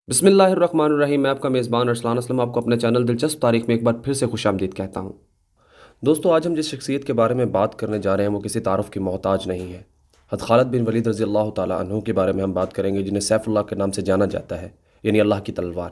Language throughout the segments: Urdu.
بسم اللہ الرحمن الرحیم. میں آپ کا میزبان ارسلان اسلم آپ کو اپنے چینل دلچسپ تاریخ میں ایک بار پھر سے خوش آمدید کہتا ہوں. دوستو، آج ہم جس شخصیت کے بارے میں بات کرنے جا رہے ہیں وہ کسی تعارف کی محتاج نہیں ہے. حضرت خالد بن ولید رضی اللہ تعالیٰ عنہ کے بارے میں ہم بات کریں گے، جنہیں سیف اللہ کے نام سے جانا جاتا ہے، یعنی اللہ کی تلوار.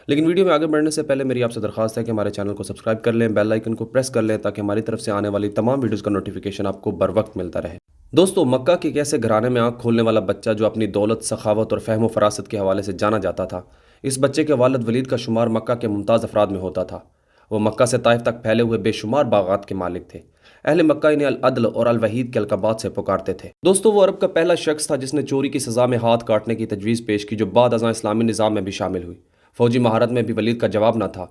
لیکن ویڈیو میں آگے بڑھنے سے پہلے میری آپ سے درخواست ہے کہ ہمارے چینل کو سبسکرائب کر لیں، بیل آئیکن کو پریس کر لیں تاکہ ہماری طرف سے آنے والی تمام ویڈیوز کا نوٹیفیکیشن آپ کو بر وقت ملتا رہے. دوستو، مکہ کے ایک ایسے گھرانے میں آنکھ کھولنے والا بچہ جو اپنی دولت، سخاوت اور فہم و فراست کے حوالے سے جانا جاتا تھا، اس بچے کے والد ولید کا شمار مکہ کے ممتاز افراد میں ہوتا تھا. وہ مکہ سے طائف تک پھیلے ہوئے بے شمار باغات کے مالک تھے. اہل مکہ انہیں العدل اور الوحید کے القابات سے پکارتے تھے. دوستو، وہ عرب کا پہلا شخص تھا جس نے چوری کی سزا میں ہاتھ کاٹنے کی تجویز پیش کی، جو بعد ازاں اسلامی نظام میں بھی شامل ہوئی. فوجی مہارت میں بھی ولید کا جواب نہ تھا.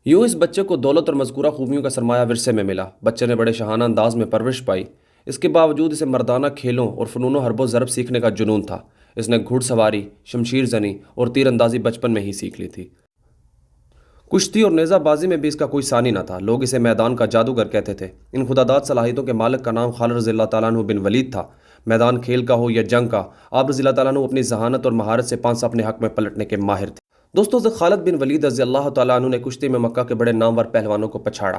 یوں اس بچے کو دولت اور مذکورہ خوبیوں کا سرمایہ ورثے میں ملا. بچے نے بڑے شاہانہ انداز میں پرورش پائی. اس کے باوجود اسے مردانہ کھیلوں اور فنون و حرب و ضرب سیکھنے کا جنون تھا. اس نے گھڑ سواری، شمشیر زنی اور تیر اندازی بچپن میں ہی سیکھ لی تھی. کشتی اور نیزہ بازی میں بھی اس کا کوئی ثانی نہ تھا. لوگ اسے میدان کا جادوگر کہتے تھے. ان خداداد صلاحیتوں کے مالک کا نام خالد رضی اللہ تعالیٰ عنہ بن ولید تھا. میدان کھیل کا ہو یا جنگ کا، آپ رضی اللہ تعالیٰ عنہ اپنی ذہانت اور مہارت سے پانسا اپنے حق میں پلٹنے کے ماہر تھے. دوستو، حضرت خالد بن ولید رضی اللہ تعالیٰ عنہ نے کشتی میں مکہ کے بڑے نامور پہلوانوں کو پچھاڑا.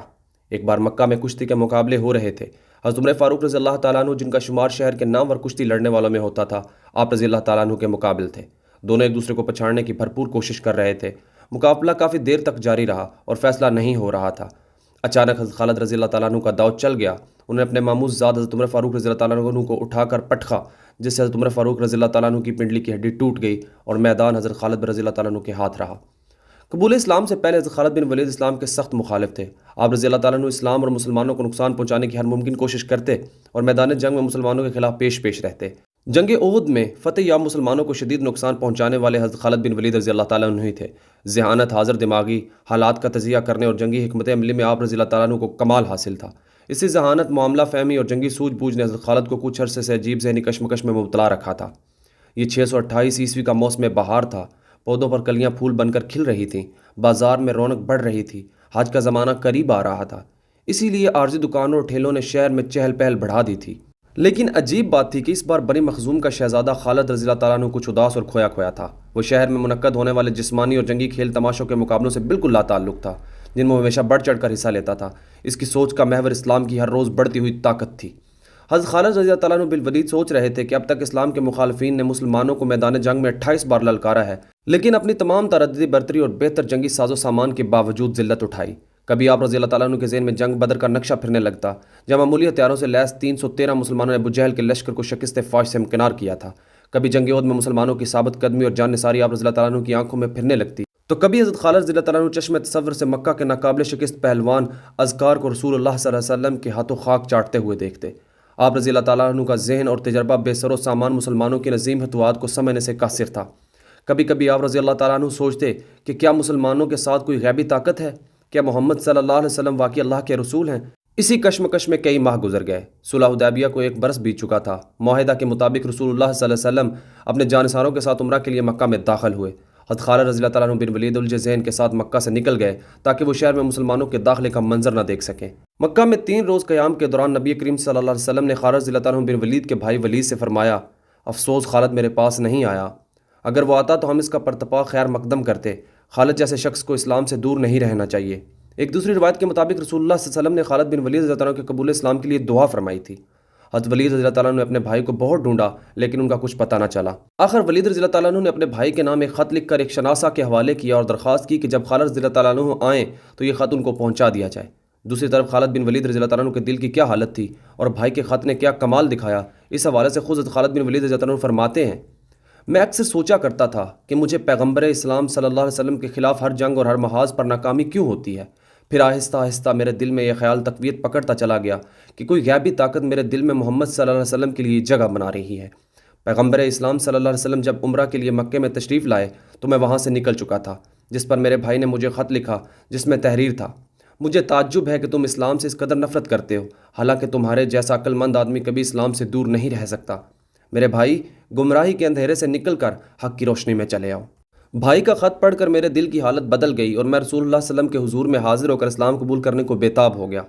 ایک بار مکہ میں کشتی کے مقابلے ہو رہے تھے. حضرت عمر فاروق رضی اللہ تعالیٰ عنہ، جن کا شمار شہر کے نامور کشتی لڑنے والوں میں ہوتا تھا، آپ رضی اللہ تعالیٰ عنہ کے مقابل تھے. دونوں ایک دوسرے کو پچھاڑنے کی بھرپور کوشش کر رہے تھے. مقابلہ کافی دیر تک جاری رہا اور فیصلہ نہیں ہو رہا تھا. اچانک حضرت خالد رضی اللہ تعالیٰ عنہ کا داؤ چل گیا. انہوں نے اپنے ماموز زاد حضرت عمر فاروق رضی اللہ تعالیٰ عنہ کو اٹھا کر پٹخا، جس سے حضرت عمر فاروق رضی اللہ تعالیٰ عنہ کی پنڈلی کی ہڈی ٹوٹ گئی اور میدان حضرت خالد رضی اللہ تعالیٰ عنہ کے ہاتھ رہا. قبول اسلام سے پہلے حضرت خالد بن ولید اسلام کے سخت مخالف تھے. آپ رضی اللہ تعالیٰ عنہ اسلام اور مسلمانوں کو نقصان پہنچانے کی ہر ممکن کوشش کرتے اور میدان جنگ میں مسلمانوں کے خلاف پیش رہتے. جنگ احد میں فتح یاب مسلمانوں کو شدید نقصان پہنچانے والے حضرت خالد بن ولید رضی اللہ تعالیٰ عنہ ہی تھے. ذہانت، حاضر دماغی، حالات کا تجزیہ کرنے اور جنگی حکمت عملی میں آپ رضی اللہ تعالیٰ عنہ کو کمال حاصل تھا. اسی ذہانت، معاملہ فہمی اور جنگی سوجھ بوجھ نے حضرت خالد کو کچھ عرصے سے عجیب ذہنی کشمکش میں مبتلا رکھا تھا. یہ 628 عیسوی کا موسم بہار تھا. پودوں پر کلیاں پھول بن کر کھل رہی تھیں. بازار میں رونق بڑھ رہی تھی. حج کا زمانہ قریب آ رہا تھا، اسی لیے عارضی دکانوں اور ٹھیلوں نے شہر میں چہل پہل بڑھا دی تھی. لیکن عجیب بات تھی کہ اس بار بنی مخزوم کا شہزادہ خالد رضی اللہ تعالیٰ عنہ کچھ اداس اور کھویا تھا. وہ شہر میں منعقد ہونے والے جسمانی اور جنگی کھیل تماشوں کے مقابلوں سے بالکل لا تعلق تھا، جن میں وہ ہمیشہ بڑھ چڑھ کر حصہ لیتا تھا. اس کی سوچ کا محور اسلام کی ہر روز بڑھتی ہوئی طاقت تھی. حضرت خالد رضی اللہ تعالیٰ عنہ بالولید سوچ رہے تھے کہ اب تک اسلام کے مخالفین نے مسلمانوں کو میدان جنگ میں 28 بار للکارا ہے، لیکن اپنی تمام ترددی برتری اور بہتر جنگی ساز و سامان کے باوجود ذلت اٹھائی. کبھی آپ رضی اللہ تعالیٰ عنہ کے ذہن میں جنگ بدر کا نقشہ پھرنے لگتا، جہاں معمولی ہتھیاروں سے لیس 313 مسلمانوں نے ابو جہل کے لشکر کو شکست فاش سے امکنار کیا تھا. کبھی جنگ احد میں مسلمانوں کی ثابت قدمی اور جان نثاری آپ رضی اللہ تعالیٰ عنہ کی آنکھوں میں پھرنے لگتی، تو کبھی حضرت خالد رضی اللہ تعالیٰ عنہ چشم تصور سے مکہ کے ناقابل شکست پہلوان اذکار کو رسول اللہ صلی اللہ علیہ وسلم کے ہاتھوں خاک چاٹتے ہوئے دیکھتے. آپ رضی اللہ تعالیٰ عنہ کا ذہن اور تجربہ بے سر و سامان مسلمانوں کی نظیم فتوحات کو سمجھنے سے قاصر تھا. کبھی کبھی آپ رضی اللہ تعالیٰ عنہ سوچتے کہ کیا مسلمانوں کے ساتھ کوئی غیبی طاقت ہے؟ کیا محمد صلی اللہ علیہ وسلم واقعی اللہ کے رسول ہیں؟ اسی کشمکش میں کئی ماہ گزر گئے. صلح حدیبیہ کو 1 برس بیت چکا تھا. معاہدہ کے مطابق رسول اللہ صلی اللہ علیہ وسلم اپنے جانثاروں کے ساتھ عمرہ کے لیے مکہ میں داخل ہوئے. حضرت خالد رضی اللہ تعالیٰ عنہ بن ولید الجے ذہن کے ساتھ مکہ سے نکل گئے تاکہ وہ شہر میں مسلمانوں کے داخلے کا منظر نہ دیکھ سکیں. مکہ میں 3 روز قیام کے دوران نبی کریم صلی اللہ علیہ وسلم نے خالد رضی اللہ تعالیٰ عنہ بن ولید کے بھائی ولید سے فرمایا، افسوس خالد میرے پاس نہیں آیا. اگر وہ آتا تو ہم اس کا پرتپا خیر مقدم کرتے. خالد جیسے شخص کو اسلام سے دور نہیں رہنا چاہیے. ایک دوسری روایت کے مطابق رسول اللہ صلی اللہ علیہ وسلم نے خالد بن ولید رضی اللہ تعالیٰ عنہ کے قبول اسلام کے لیے دعا فرمائی تھی. حضرت ولید رضی اللہ تعالیٰ عنہ نے اپنے بھائی کو بہت ڈھونڈا لیکن ان کا کچھ پتہ نہ چلا. آخر ولید رضی اللہ تعالیٰ عنہ نے اپنے بھائی کے نام ایک خط لکھ کر ایک شناسہ کے حوالے کیا اور درخواست کی کہ جب خالد رضی اللہ تعالیٰ عنہ آئیں تو یہ خط ان کو پہنچا دیا جائے. دوسری طرف خالد بن ولید رضی اللہ تعالیٰ عنہ کے دل کی کیا حالت تھی اور بھائی کے خط نے کیا کمال دکھایا، اس حوالے سے خود حضرت خالد بن ولید رضی اللہ تعالیٰ عنہ فرماتے ہیں، میں اکثر سوچا کرتا تھا کہ مجھے پیغمبر اسلام صلی اللہ علیہ وسلم کے خلاف ہر جنگ اور ہر محاذ پر ناکامی کیوں ہوتی ہے. پھر آہستہ آہستہ میرے دل میں یہ خیال تقویت پکڑتا چلا گیا کہ کوئی غیبی طاقت میرے دل میں محمد صلی اللہ علیہ وسلم کے لیے جگہ بنا رہی ہے. پیغمبر اسلام صلی اللہ علیہ وسلم جب عمرہ کے لیے مکے میں تشریف لائے تو میں وہاں سے نکل چکا تھا، جس پر میرے بھائی نے مجھے خط لکھا جس میں تحریر تھا، مجھے تعجب ہے کہ تم اسلام سے اس قدر نفرت کرتے ہو، حالانکہ تمہارے جیسا عقل مند آدمی کبھی اسلام سے دور نہیں رہ سکتا. میرے بھائی، گمراہی کے اندھیرے سے نکل کر حق کی روشنی میں چلے آؤ. بھائی کا خط پڑھ کر میرے دل کی حالت بدل گئی اور میں رسول اللہ صلی اللہ علیہ وسلم کے حضور میں حاضر ہو کر اسلام قبول کرنے کو بے تاب ہو گیا.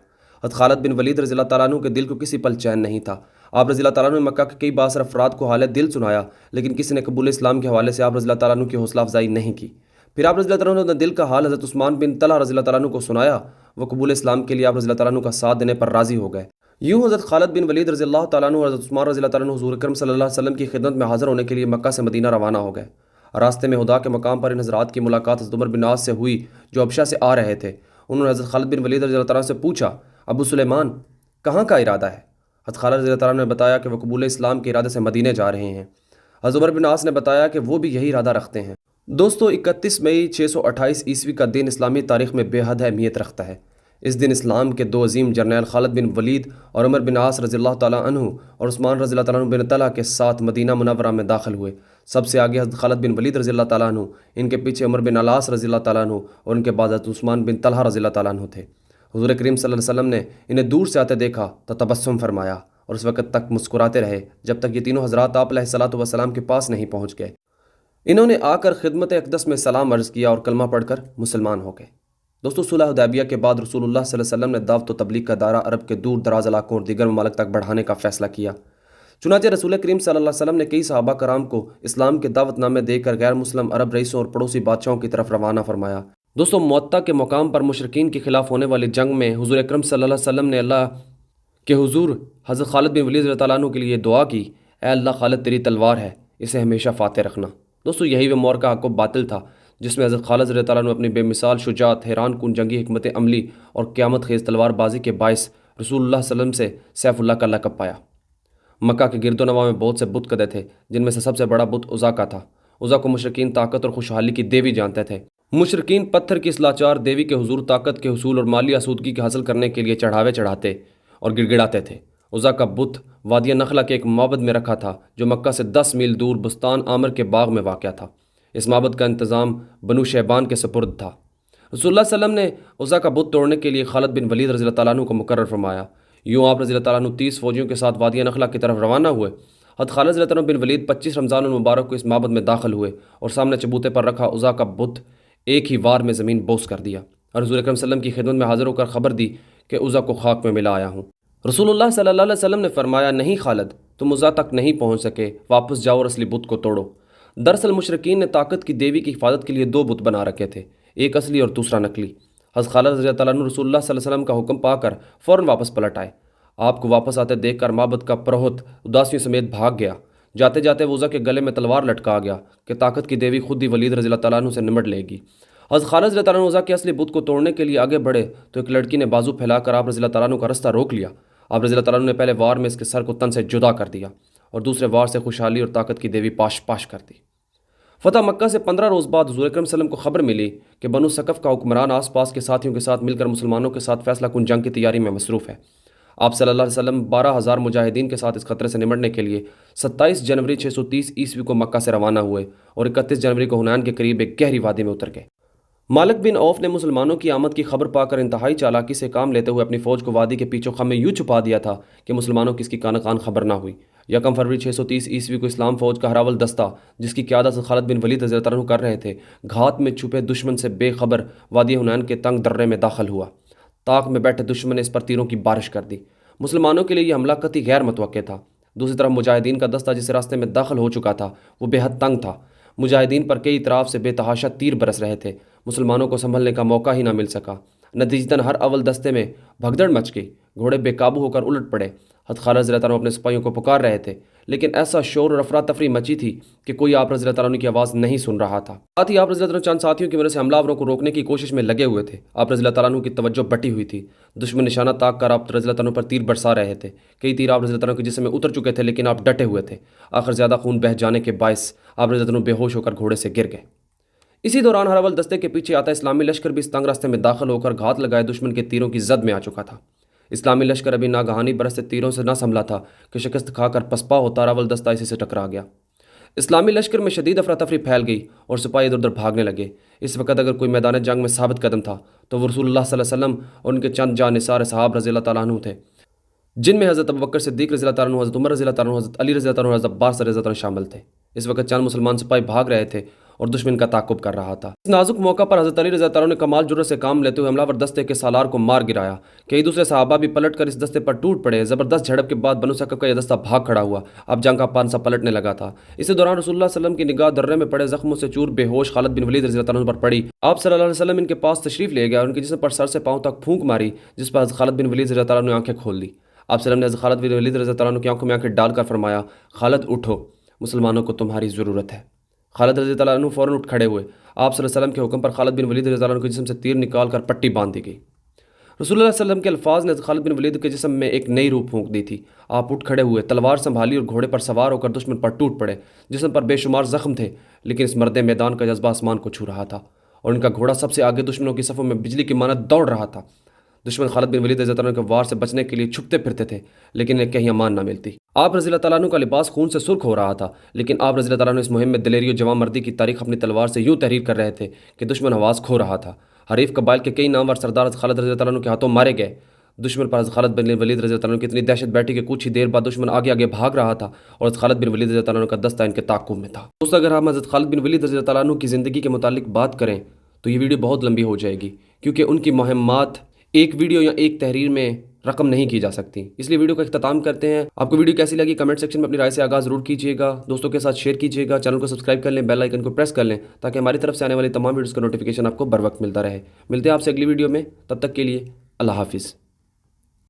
حضرت خالد بن ولید رضی اللہ تعالیٰ عنہ کے دل کو کسی پل چین نہیں تھا. آپ رضی اللہ تعالیٰ عنہ نے مکہ کے کئی بااثر افراد کو حال دل سنایا، لیکن کسی نے قبول اسلام کے حوالے سے آپ رضی اللہ تعالیٰ عنہ کی حوصلہ افزائی نہیں کی۔ پھر آپ رضی اللہ تعالیٰ عنہ نے دل کا حال حضرت عثمان بن طلحہ رضی اللہ تعالیٰ عنہ کو سنایا، وہ قبول اسلام کے لیے آپ رضی اللہ تعالیٰ عنہ کا ساتھ دینے پر راضی ہو گئے۔ یوں حضرت خالد بن ولید رضی اللہ تعالیٰ عنہ اور حضرت عثمان رضی اللہ تعالیٰ عنہ حضور اکرم صلی اللہ علیہ وسلم کی خدمت میں حاضر ہونے کے لیے مکہ سے مدینہ روانہ ہو گئے۔ راستے میں ہدا کے مقام پر ان حضرات کی ملاقات حضرت عمر بن عاص سے ہوئی جو حبشہ سے آ رہے تھے۔ انہوں نے حضرت خالد بن ولید رضی اللہ تعالیٰ عنہ سے پوچھا، ابو سلیمان کہاں کا ارادہ ہے؟ حضرت خالد رضی اللہ تعالیٰ عنہ نے بتایا کہ وہ قبول اسلام کے ارادے سے مدینے جا رہے ہیں۔ حضرت عمر بن عاص نے بتایا کہ وہ بھی یہی ارادہ رکھتے ہیں۔ دوستو، 31 مئی 628 عیسوی کا دن اسلامی تاریخ میں بے حد اہمیت رکھتا ہے۔ اس دن اسلام کے دو عظیم جرنیل خالد بن ولید اور عمر بن عاص رضی اللہ تعالیٰ عنہ اور عثمان رضی اللہ تعالیٰ عنہ بن طلحہ کے ساتھ مدینہ منورہ میں داخل ہوئے۔ سب سے آگے حضرت خالد بن ولید رضی اللہ تعالیٰ عنہ، ان کے پیچھے عمر بن عاص رضی اللہ تعالیٰ عنہ اور ان کے بعد حضرت عثمان بن طلحہ رضی اللہ تعالیٰ عنہ تھے۔ حضور کریم صلی اللہ علیہ وسلم نے انہیں دور سے آتے دیکھا تو تبسم فرمایا اور اس وقت تک مسکراتے رہے جب تک یہ تینوں حضرات آپ علیہ الصلوۃ والسلام کے پاس نہیں پہنچ گئے۔ انہوں نے آ کر خدمت اقدس میں سلام عرض کیا اور کلمہ پڑھ کر مسلمان ہو گئے۔ دوستو، صلح حدیبیہ کے بعد رسول اللہ صلی اللہ علیہ وسلم نے دعوت و تبلیغ کا دائرہ عرب کے دور دراز علاقوں اور دیگر ممالک تک بڑھانے کا فیصلہ کیا۔ چنانچہ رسول کریم صلی اللہ علیہ وسلم نے کئی صحابہ کرام کو اسلام کے دعوت نامے دے کر غیر مسلم عرب رئیسوں اور پڑوسی بادشاہوں کی طرف روانہ فرمایا۔ دوستو، معطا کے مقام پر مشرکین کے خلاف ہونے والی جنگ میں حضور اکرم صلی اللہ علیہ وسلم نے اللہ کے حضور حضرت خالد بن ولید رضی اللہ تعالیٰ عنہ کے لیے دعا کی، اے اللہ، خالد تیری تلوار ہے، اسے ہمیشہ فاتح رکھنا۔ دوستو، یہی وہ معرکہ حق و باطل تھا جس میں حضرت خالد رضی اللہ تعالیٰ عنہ اپنی بے مثال شجاعت، حیران کن جنگی حکمت عملی اور قیامت خیز تلوار بازی کے باعث رسول اللہ صلی اللہ علیہ وسلم سے سیف اللہ کا لقب پایا۔ مکہ کے گرد و نواح میں بہت سے بت کدے تھے، جن میں سے سب سے بڑا بت عزا کا تھا۔ عزا کو مشرکین طاقت اور خوشحالی کی دیوی جانتے تھے۔ مشرکین پتھر کی اس لاچار دیوی کے حضور طاقت کے حصول اور مالی آسودگی کے حاصل کرنے کے لیے چڑھاوے چڑھاتے اور گڑ گڑاتے تھے۔ عزا کا بت وادی نخلا کے ایک معبد میں رکھا تھا جو مکہ سے 10 میل دور بستان عامر کے باغ میں واقع تھا۔ اس معبد کا انتظام بنو شیبان کے سپرد تھا۔ رسول اللہ صلی اللہ علیہ وسلم نے عزا کا بت توڑنے کے لیے خالد بن ولید رضی اللہ تعالیٰ عنہ کو مقرر فرمایا۔ یوں آپ رضی اللہ تعالیٰ عنہ 30 فوجیوں کے ساتھ وادی نخلا کی طرف روانہ ہوئے۔ حضرت خالد رضی اللہ عنہ بن ولید 25 رمضان المبارک کو اس معبد میں داخل ہوئے اور سامنے چبوتے پر رکھا عزا کا بت ایک ہی وار میں زمین بوس کر دیا اور حضور اکرم صلی اللہ علیہ وسلم کی خدمت میں حاضر ہو کر خبر دی کہ عزا کو خاک میں ملا آیا ہوں۔ رسول اللہ صلی اللہ علیہ وسلم نے فرمایا، نہیں خالد، تم عزا تک نہیں پہنچ سکے، واپس جاؤ اور اصلی بت کو توڑو۔ دراصل مشرکین نے طاقت کی دیوی کی حفاظت کے لیے 2 بت بنا رکھے تھے، ایک اصلی اور دوسرا نقلی۔ حضرت خالد رضی اللہ تعالیٰ عنہ رسول اللہ صلی اللہ علیہ وسلم کا حکم پا کر فوراً واپس پلٹ آئے۔ آپ کو واپس آتے دیکھ کر معبد کا پروہت اداسیوں سمیت بھاگ گیا۔ جاتے جاتے وہ عزا کے گلے میں تلوار لٹکا گیا کہ طاقت کی دیوی خود ہی ولید رضی اللہ تعالیٰ عنہ سے نمٹ لے گی۔ حضرت خالد رضی اللہ تعالیٰ عنہ عزا کے اصلی بت کو توڑنے کے لیے آگے بڑھے تو ایک لڑکی نے بازو پھیلا کر آپ رضی اللہ تعالیٰ عنہ کا رستہ روک لیا۔ آپ رضی اللہ تعالیٰ عنہ نے پہلے وار میں اس کے سر کو تن سے جدا کر دیا اور دوسرے وار سے خوشحالی اور طاقت کی دیوی پاش پاش کر دی۔ فتح مکہ سے 15 روز بعد حضور اکرم صلی اللہ علیہ وسلم کو خبر ملی کہ بنو ثقف کا حکمران آس پاس کے ساتھیوں کے ساتھ مل کر مسلمانوں کے ساتھ فیصلہ کن جنگ کی تیاری میں مصروف ہے۔ آپ صلی اللہ علیہ وسلم 12,000 مجاہدین کے ساتھ اس خطرے سے نمٹنے کے لیے 27 جنوری 630 عیسوی کو مکہ سے روانہ ہوئے اور 31 جنوری کو حنین کے قریب ایک گہری وادی میں اتر گئے۔ مالک بن عوف نے مسلمانوں کی آمد کی خبر پا کر انتہائی چالاکی سے کام لیتے ہوئے اپنی فوج کو وادی کے پیچھو خم میں یوں چھپا دیا تھا کہ مسلمانوں کی اس کی کان خبر نہ ہوئی۔ 1 فروری 630 عیسوی کو اسلام فوج کا ہراول دستہ، جس کی قیادت خالد بن ولید رضی اللہ عنہ کر رہے تھے، گھات میں چھپے دشمن سے بے خبر وادی حنین کے تنگ درے میں داخل ہوا۔ طاق میں بیٹھے دشمن نے اس پر تیروں کی بارش کر دی۔ مسلمانوں کے لیے یہ حملہ قطعی غیر متوقع تھا۔ دوسری طرف مجاہدین کا دستہ جس راستے میں داخل ہو چکا تھا وہ بے حد تنگ تھا۔ مجاہدین پر کئی اطراف سے بے تحاشا تیر برس رہے تھے۔ مسلمانوں کو سنبھلنے کا موقع ہی نہ مل سکا۔ نتیجتاً ہر اول دستے میں بھگدڑ مچ گئی، گھوڑے بے قابو ہو کر الٹ پڑے۔ حضرت خالد رضی اللہ عنہ اپنے سپاہیوں کو پکار رہے تھے، لیکن ایسا شور اور افراتفری مچی تھی کہ کوئی آپ رضی اللہ عنہ کی آواز نہیں سن رہا تھا۔ ساتھ ہی آپ رضی اللہ عنہ چند ساتھیوں کی وجہ سے حملہ آوروں کو روکنے کی کوشش میں لگے ہوئے تھے۔ آپ رضی اللہ عنہ کی توجہ بٹی ہوئی تھی۔ دشمن نشانہ تاک کر آپ رضی اللہ عنہ پر تیر برسا رہے تھے۔ کئی تیر آپ رضی اللہ عنہ کے جسم میں اتر چکے تھے، لیکن آپ ڈٹے ہوئے تھے۔ آخر زیادہ خون بہہ جانے کے باعث آپ رضی اللہ عنہ بے ہوش ہو کر گھوڑے سے گر گئے۔ اسی دوران ہر اول دستے کے پیچھے آتا اسلامی لشکر بھی اس تنگ راستے میں داخل ہو کر گھات لگائے دشمن کے تیروں کی زد میں آ چکا تھا۔ اسلامی لشکر ابھی ناگہانی برستے تیروں سے نہ سنبھلا تھا کہ شکست کھا کر پسپا ہوتا راول دستہ اسی سے ٹکرا گیا۔ اسلامی لشکر میں شدید افراتفری پھیل گئی اور سپاہی ادھر ادھر بھاگنے لگے۔ اس وقت اگر کوئی میدان جنگ میں ثابت قدم تھا تو وہ رسول اللہ صلی اللہ علیہ وسلم اور ان کے چند جاں نثار صحاب رضی اللہ تعالیٰ عنہ تھے، جن میں حضرت ابوبکر صدیق رضی اللہ تعالیٰ عنہ، حضرت عمر رضی اللہ تعالیٰ عنہ، حضرت علی رضی اللہ تعالیٰ عنہ، حضرت عباس رضی اللہ تعالیٰ عنہ شامل تھے۔ اس وقت چند مسلمان سپاہی بھاگ رہے تھے اور دشمن کا تعاقب کر رہا تھا۔ اس نازک موقع پر حضرت علی رضی اللہ عنہ نے کمال جرأت سے کام لیتے ہوئے حملہ ور دستے کے سالار کو مار گرایا۔ کئی دوسرے صحابہ بھی پلٹ کر اس دستے پر ٹوٹ پڑے۔ زبردست جھڑپ کے بعد بنو ثقف کا یہ دستہ بھاگ کھڑا ہوا۔ اب جنگ کا پانسا پلٹنے لگا تھا۔ اسی دوران رسول اللہ صلی اللہ علیہ وسلم کی نگاہ درے میں پڑے زخموں سے چور بے ہوش خالد بن ولید رضی اللہ عنہ پر پڑی۔ آپ صلی اللہ علیہ وسلم ان کے پاس تشریف لے گئے اور ان کے جسم پر سر سے پاؤں تک پھونک ماری، جس پر حضرت خالد بن ولید رضی اللہ عنہ نے آنکھیں کھول دی۔ آپ صلی اللہ علیہ وسلم نے حضرت خالد بن ولید رضی اللہ عنہ کی آنکھوں میں آنکھیں ڈال کر فرمایا، خالد اٹھو، مسلمانوں کو تمہاری ضرورت ہے۔ خالد رضی اللہ عنہ فوراً اٹھ کھڑے ہوئے۔ آپ صلی اللہ علیہ وسلم کے حکم پر خالد بن ولید رضی اللہ عنہ کے جسم سے تیر نکال کر پٹی باندھ دی گئی۔ رسول اللہ صلی اللہ علیہ وسلم کے الفاظ نے خالد بن ولید کے جسم میں ایک نئی روح پھونک دی تھی۔ آپ اٹھ کھڑے ہوئے، تلوار سنبھالی اور گھوڑے پر سوار ہو کر دشمن پر ٹوٹ پڑے۔ جسم پر بے شمار زخم تھے، لیکن اس مرد میدان کا جذبہ آسمان کو چھو رہا تھا، اور ان کا گھوڑا سب سے آگے دشمنوں کی صفوں میں بجلی کی مانند دوڑ رہا تھا۔ دشمن خالد بن ولید رضی اللہ عنہ کے وار سے بچنے کے لیے چھپتے پھرتے تھے، لیکن انہیں کہیں امان نہ ملتی۔ آپ رضی اللہ عنہ کا لباس خون سے سرخ ہو رہا تھا، لیکن آپ رضی اللہ عنہ اس مہم میں دلیری و جواں مردی کی تاریخ اپنی تلوار سے یوں تحریر کر رہے تھے کہ دشمن حواس کھو رہا تھا۔ حریف قبائل کے کئی نامور سردار خالد رضی اللہ عنہ کے ہاتھوں مارے گئے۔ دشمن پر حضرت خالد بن ولید رضی اللہ عنہ کی اتنی دہشت بیٹھی کہ کچھ ہی دیر بعد دشمن آگے آگے بھاگ رہا تھا اور حضرت خالد بن ولید رضی اللہ عنہ کا دستہ ان کے تعاقب میں تھا۔ دوستو، اگر ہم حضرت خالد بن ولید رضی اللہ عنہ کی زندگی کے متعلق بات کریں تو یہ ویڈیو بہت لمبی ہو جائے گی، کیونکہ ان کی مہمات ایک ویڈیو یا ایک تحریر میں رقم نہیں کی جا سکتی۔ اس لیے ویڈیو کا اختتام کرتے ہیں۔ آپ کو ویڈیو کیسی لگی کمنٹ سیکشن میں اپنی رائے سے آگاہ ضرور کیجیے گا، دوستوں کے ساتھ شیئر کیجیے گا، چینل کو سبسکرائب کر لیں، بیل آئیکن کو پریس کر لیں تاکہ ہماری طرف سے آنے والی تمام ویڈیوز کا نوٹیفیکیشن آپ کو بر وقت ملتا رہے۔ ملتے ہیں آپ سے اگلی ویڈیو میں، تب تک کے لیے اللہ حافظ۔